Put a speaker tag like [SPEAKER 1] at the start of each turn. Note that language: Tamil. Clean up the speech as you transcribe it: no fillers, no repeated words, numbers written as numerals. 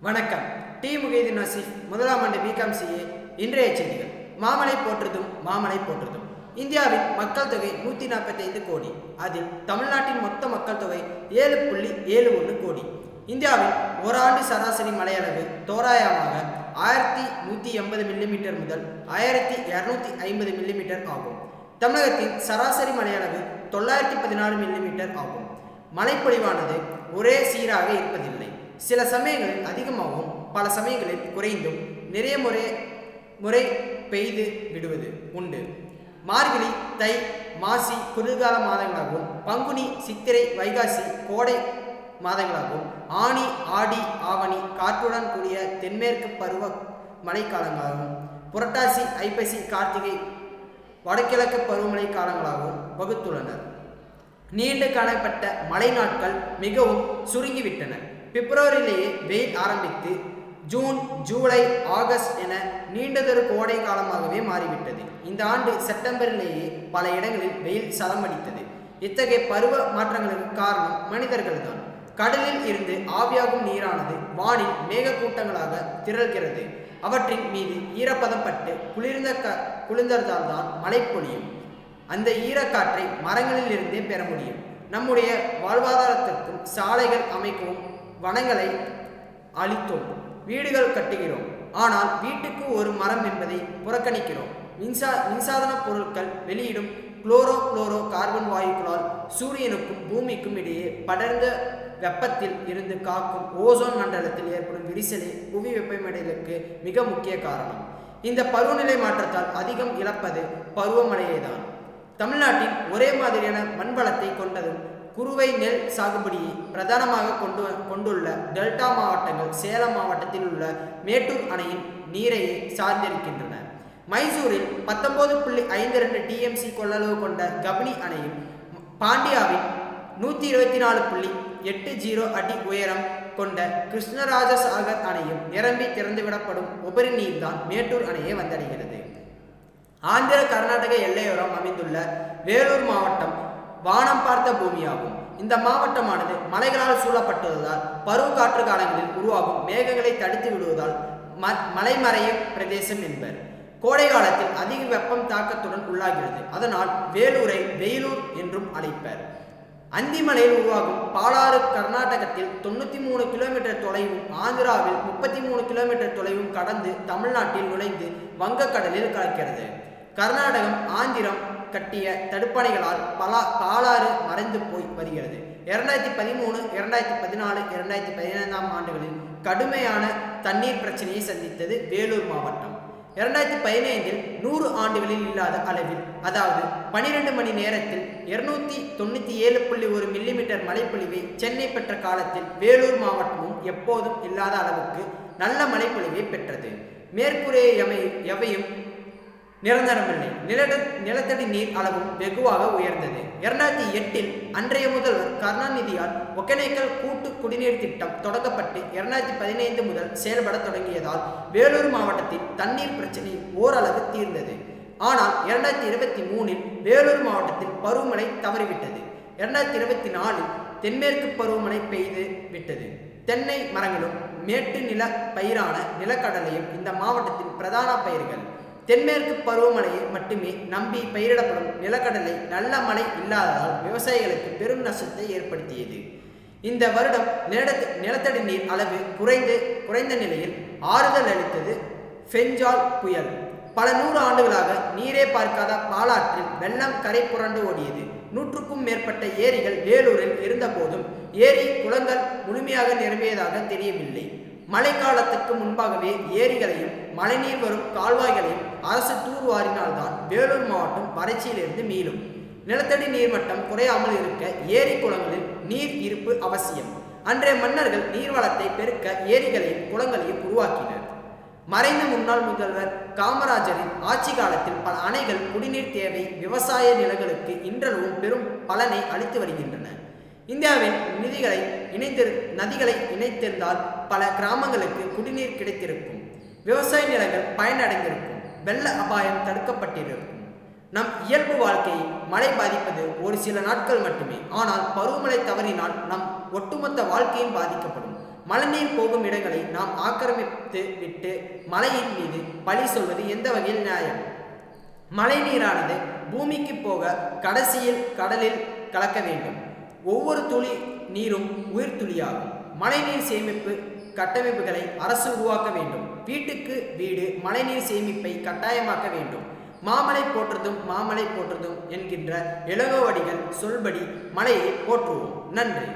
[SPEAKER 1] வணக்கம். டி. முகைதீன் நசீஃப், முதலாம் ஆண்டு பிகாம் CA. இன்றைய செய்திகள். மாமலை போற்றுதும் மாமலை போற்றுதும். இந்தியாவின் மக்கள் தொகை 145 கோடி. அதில் தமிழ்நாட்டின் மொத்த மக்கள் தொகை 7.71 கோடி. இந்தியாவில் ஒரு ஆண்டு சராசரி மழையளவு தோராயமாக 1180 மில்லிமீட்டர் முதல் 1250 மில்லிமீட்டர் ஆகும். தமிழகத்தின் சராசரி மழையளவு 914 மில்லிமீட்டர் ஆகும். மழைப்பொழிவானது ஒரே சீராக இருப்பதில்லை. சில சமயங்களில் அதிகமாகவும் பல சமயங்களில் குறைந்தும் நிறைய முறை பெய்து விடுவது உண்டு. மார்கழி, தை, மாசி குளிர்கால மாதங்களாகவும், பங்குனி, சித்திரை, வைகாசி கோடை மாதங்களாகவும், ஆனி, ஆடி, ஆவணி காற்றுடன் கூடிய தென்மேற்கு பருவ மழைக்காலங்களாகவும், புரட்டாசி, ஐப்பசி, கார்த்திகை வடகிழக்கு பருவமழை காலங்களாகவும் வகுத்துள்ளனர். நீண்டு காணப்பட்ட மழை நாட்கள் மிகவும் சுருங்கிவிட்டன. பிப்ரவரியிலேயே வெயில் ஆரம்பித்து ஜூன், ஜூலை, ஆகஸ்ட் என நீண்டதொரு கோடை காலமாகவே மாறிவிட்டது. இந்த ஆண்டு செப்டம்பரிலேயே பல இடங்களில் வெயில் சலமடித்தது. இத்தகைய பருவ மாற்றங்களுக்கு காரணம் மனிதர்கள்தான். கடலில் இருந்து ஆவியாகும் நீரானது வானில் மேகக்கூட்டங்களாக திரள்கிறது. அவற்றின் மீது ஈரப்பதம் பட்டு குளிர்ந்தால்தான் மழை பொழியும். அந்த ஈரக்காற்றை மரங்களில் இருந்தே பெற முடியும். நம்முடைய வாழ்வாதாரத்திற்கும் சாலைகள் அமைக்கவும் வனங்களை அழித்தோம், வீடுகள் கட்டுகிறோம். ஆனால் வீட்டுக்கு ஒரு மரம் என்பதை புறக்கணிக்கிறோம். மின்சாதன பொருட்கள் வெளியிடும் குளோரோ கார்பன் வாயுக்களால் சூரியனுக்கும் பூமிக்கும் இடையே படர்ந்த வெப்பத்தில் இருந்து காக்கும் ஓசோன் மண்டலத்தில் ஏற்படும் விரிசலே புவி வெப்பமடைதலுக்கு மிக முக்கிய காரணம். இந்த பருவநிலை மாற்றத்தால் அதிகம் இழப்பது பருவமழையேதான். தமிழ்நாட்டின் ஒரே மாதிரியான மண்வளத்தை கொண்டதும் குறுவை நெல் சாகுபடியை பிரதானமாக கொண்டுள்ள டெல்டா மாவட்டங்கள் சேலம் மாவட்டத்தில் உள்ள மேட்டூர் அணையின் நீரையே சார்ந்திருக்கின்றன. மைசூரில் 19.52 TMC கொள்ளளவு கொண்ட கபினி அணையும், பாண்டியாவின் 124.80 அடி உயரம் கொண்ட கிருஷ்ணராஜசாகர் அணையும் நிரம்பி திறந்துவிடப்படும் உபரி நீர்தான் மேட்டூர் அணையை வந்தடைகிறது. ஆந்திர கர்நாடக எல்லையோரம் அமைந்துள்ள வேலூர் மாவட்டம் வானம் பார்த்த பூமியாகும். இந்த மாவட்டமானது மலைகளால் சூழப்பட்டுள்ளதால் பருவ காற்று காலங்களில் உருவாகும் மேகங்களை தடுத்து விடுவதால் மலைமறையும் பிரதேசம் என்பர். கோடை காலத்தில் அதிக வெப்பம் தாக்கத்துடன் உள்ளாகிறது. அதனால் வேலூரை வெயிலூர் என்றும் அழைப்பர். அந்திமலையில் உருவாகும் பாலாறு கர்நாடகத்தில் 93 கிலோமீட்டர் தொலைவும், ஆந்திராவில் 33 கிலோமீட்டர் தொலைவும் கடந்து தமிழ்நாட்டில் நுழைந்து வங்கக்கடலில் கலக்கிறது. கர்நாடகம், ஆந்திரம் கட்டிய தடுப்பணைகளால் பாலாறு மறைந்து போய் வருகிறது. 2013, 2014, 2015 ஆண்டுகளில் கடுமையான தண்ணீர் பிரச்சனையை சந்தித்தது வேலூர் மாவட்டம். 2015 100 ஆண்டுகளில் இல்லாத அளவில், அதாவது 12 மணி நேரத்தில் 297.1 மில்லிமீட்டர் மழைப்பொழிவை சென்னை பெற்ற காலத்தில் வேலூர் மாவட்டமும் எப்போதும் இல்லாத அளவுக்கு நல்ல மழைப்பொழிவை பெற்றது. மேற்கூறிய எவையும் நிரந்தரமில்லை. நிலத்தடி நீர் அளவும் வெகுவாக உயர்ந்தது. 2008 அன்றைய முதல்வர் கருணாநிதியால் ஒகேனக்கல் கூட்டு குடிநீர் திட்டம் தொடங்கப்பட்டு 2015 முதல் செயல்பட தொடங்கியதால் வேலூர் மாவட்டத்தில் தண்ணீர் பிரச்சனை ஓரளவு தீர்ந்தது. ஆனால் 2023 வேலூர் மாவட்டத்தில் பருவமழை தவறிவிட்டது. 2024 தென்மேற்கு பருவமழை பெய்து விட்டது. தென்னை மரங்களும் மேட்டு நில பயிரான நிலக்கடலையும் இந்த மாவட்டத்தின் பிரதான பயிர்கள். தென்மேற்கு பருவமழையை மட்டுமே நம்பி பயிரிடப்படும் நிலக்கடலை நல்ல மழை இல்லாததால் விவசாயிகளுக்கு பெரும் நஷ்டத்தை ஏற்படுத்தியது. இந்த வருடம் நிலத்தடி நீர் அளவு குறைந்த நிலையில் ஆறுதல் அளித்தது ஃபெஞ்சால் புயல். பல 100 ஆண்டுகளாக நீரே பார்க்காத பாலாற்றில் வெள்ளம் கரை புரண்டு ஓடியது. 100க்கும் மேற்பட்ட ஏரிகள் வேலூரில் இருந்த போதும் ஏரி குளங்கள் முழுமையாக நிரம்பியதாக தெரியவில்லை. மழைக்காலத்துக்கு முன்பாகவே ஏரிகளையும் மழைநீர் வரும் கால்வாய்களையும் அரசு தூர்வாரினால்தான் வேலூர் மாவட்டம் வறட்சியிலிருந்து மீளும். நிலத்தடி நீர்மட்டம் குறையாமல் இருக்க ஏரி குளங்களில் நீர் இருப்பு அவசியம். அன்றைய மன்னர்கள் நீர்வளத்தை பெருக்க ஏரிகளையும் குளங்களையும் உருவாக்கினர். மறைந்த முன்னாள் முதல்வர் காமராஜரின் ஆட்சி காலத்தில் பல அணைகள் குடிநீர் தேவை விவசாய நிலங்களுக்கு இன்றளவும் பெரும் பலனை அளித்து வருகின்றன. இந்தியாவின் நதிகளை இணைத்திருந்தால் பல கிராமங்களுக்கு குடிநீர் கிடைத்திருக்கும். விவசாய நிலங்கள் பயனடைந்திருக்கும். வெள்ள அபாயம் தடுக்கப்பட்டிருக்கும். நம் இயல்பு வாழ்க்கையை மழை பாதிப்பது ஒரு சில நாட்கள் மட்டுமே. ஆனால் பருவமழை தவறினால் நம் ஒட்டுமொத்த வாழ்க்கையும் பாதிக்கப்படும். மழைநீர் போகும் இடங்களை நாம் ஆக்கிரமித்து விட்டு மழையின் மீது பழி சொல்வது எந்த வகையில் நியாயம்? மழை நீரானது பூமிக்கு போக கடைசியில் கடலில் கலக்க வேண்டும். ஒவ்வொரு துளி நீரும் உயிர் துளியாகும். மழைநீர் சேமிப்பு கட்டமைப்புகளை அரசு உருவாக்க வேண்டும். வீட்டுக்கு வீடு மழைநீர் சேமிப்பை கட்டாயமாக்க வேண்டும். மாமலை போற்றுதும் மாமலை போற்றுதும் என்கின்ற இளங்கோவடிகள் சொல்படி மழையை போற்றுவோம். நன்றி.